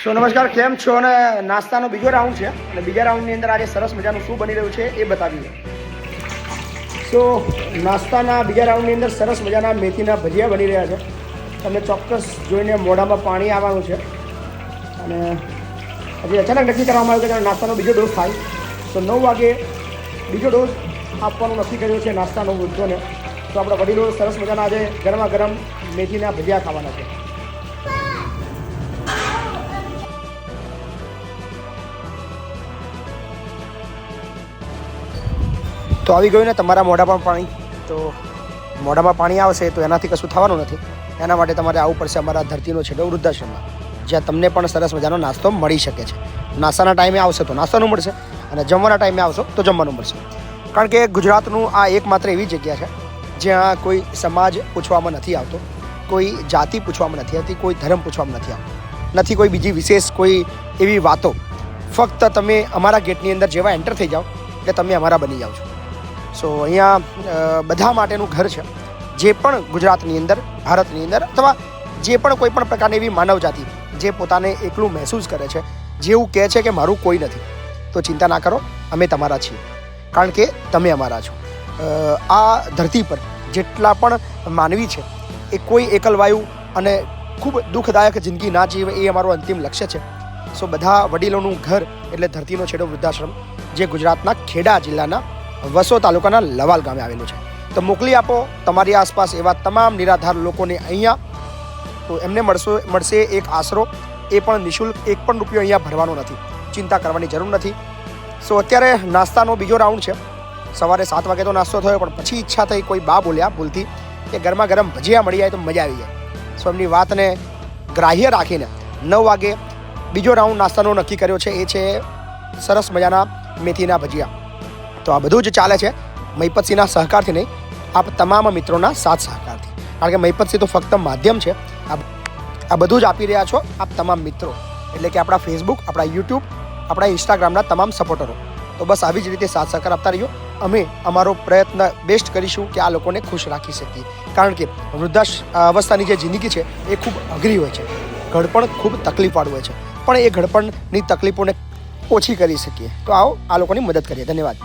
સો નમસ્કાર, કેમ છો? અને નાસ્તાનો બીજો રાઉન્ડ છે અને બીજા રાઉન્ડની અંદર આજે સરસ મજાનું શું બની રહ્યું છે એ બતાવીએ. સો નાસ્તાના બીજા રાઉન્ડની અંદર સરસ મજાના મેથીના ભજીયા બની રહ્યા છે. તમને ચોક્કસ જોઈને મોઢામાં પાણી આવવાનું છે. અને હજી અચાનક નક્કી કરવામાં આવ્યું કે નાસ્તાનો બીજો ડોઝ થાય. તો 9 વાગે બીજો ડોઝ આપવાનું નક્કી કર્યો છે નાસ્તાનો વૃદ્ધોને. તો આપણા વડીલો સરસ મજાના આજે ગરમા ગરમ મેથીના ભજીયા ખાવાના છે. તો આવી ગયું ને તમારા મોઢામાં પાણી. તો મોઢામાં પાણી આવશે તો એનાથી કશું થવાનું નથી. એના માટે તમારે આવવું પડશે અમારા ધરતીનો છેડો વૃદ્ધાશ્રમમાં, જ્યાં તમને પણ સરસ મજાનો નાસ્તો મળી શકે છે. નાસ્તાના ટાઈમે આવશે તો નાસ્તાનું મળશે અને જમવાના ટાઈમે આવશો તો જમવાનું મળશે. કારણ કે ગુજરાતનું આ એકમાત્ર એવી જગ્યા છે જ્યાં કોઈ સમાજ પૂછવામાં નથી આવતો, કોઈ જાતિ પૂછવામાં નથી આવતી, કોઈ ધર્મ પૂછવામાં નથી આવતો, નથી કોઈ બીજી વિશેષ કોઈ એવી વાતો. ફક્ત તમે અમારા ગેટની અંદર જેવા એન્ટર થઈ જાઓ એટલે તમે અમારા બની જાઓ છો. સો અહીંયા બધા માટેનું ઘર છે. જે પણ ગુજરાતની અંદર, ભારતની અંદર અથવા જે પણ કોઈ પણ પ્રકારની એવી માનવ જાતિ જે પોતાને એકલું મહેસૂસ કરે છે, જેવું કહે છે કે મારું કોઈ નથી, તો ચિંતા ના કરો, અમે તમારા છીએ. કારણ કે તમે અમારા છો. આ ધરતી પર જેટલા પણ માનવી છે એ કોઈ એકલવાયુ અને ખૂબ દુઃખદાયક જિંદગી ના જીવે એ અમારું અંતિમ લક્ષ્ય છે. સો બધા વડીલોનું ઘર એટલે ધરતીનો છેડો વૃદ્ધાશ્રમ, જે ગુજરાતના ખેડા જિલ્લાના વસો તાલુકાના લવાલ ગામે આવેલું છે. તો મોકલી આપો તમારી આસપાસ એવા તમામ નિરાધાર લોકોને અહીંયા. તો એમને મળશે એક આશરો, એ પણ નિઃશુલ્ક. 1 પણ રૂપિયો અહીંયા ભરવાનો નથી, ચિંતા કરવાની જરૂર નથી. સો અત્યારે નાસ્તાનો બીજો રાઉન્ડ છે. સવારે 7 વાગે તો નાસ્તો થયો, પણ પછી ઈચ્છા થઈ, કોઈ બા બોલ્યા ભૂલથી કે ગરમા ગરમ ભજીયા મળી જાય તો મજા આવી જાય. સો એમની વાતને ગ્રાહ્ય રાખીને 9 વાગે બીજો રાઉન્ડ નાસ્તાનો નક્કી કર્યો છે. એ છે સરસ મજાના મેથીના ભજીયા. તો આ બધું જ ચાલે છે મહિપતસિંહના સહકારથી નહીં, આપ તમામ મિત્રોના સાથ સહકારથી. કારણ કે મહિપતસિંહ તો ફક્ત માધ્યમ છે. આ બધું જ આપી રહ્યા છો આપ તમામ મિત્રો, એટલે કે આપણા ફેસબુક, આપણા યુટ્યુબ, આપણા ઇન્સ્ટાગ્રામના તમામ સપોર્ટરો. તો બસ આવી જ રીતે સાથ સહકાર આપતા રહીએ. અમે અમારો પ્રયત્ન બેસ્ટ કરીશું કે આ લોકોને ખુશ રાખી શકીએ. કારણ કે વૃદ્ધાવસ્થાની જે જિંદગી છે એ ખૂબ અઘરી હોય છે, ઘડપણ ખૂબ તકલીફવાળું હોય છે, પણ એ ઘડપણની તકલીફોને ઓછી કરી શકીએ. તો આવો આ લોકોની મદદ કરીએ. ધન્યવાદ.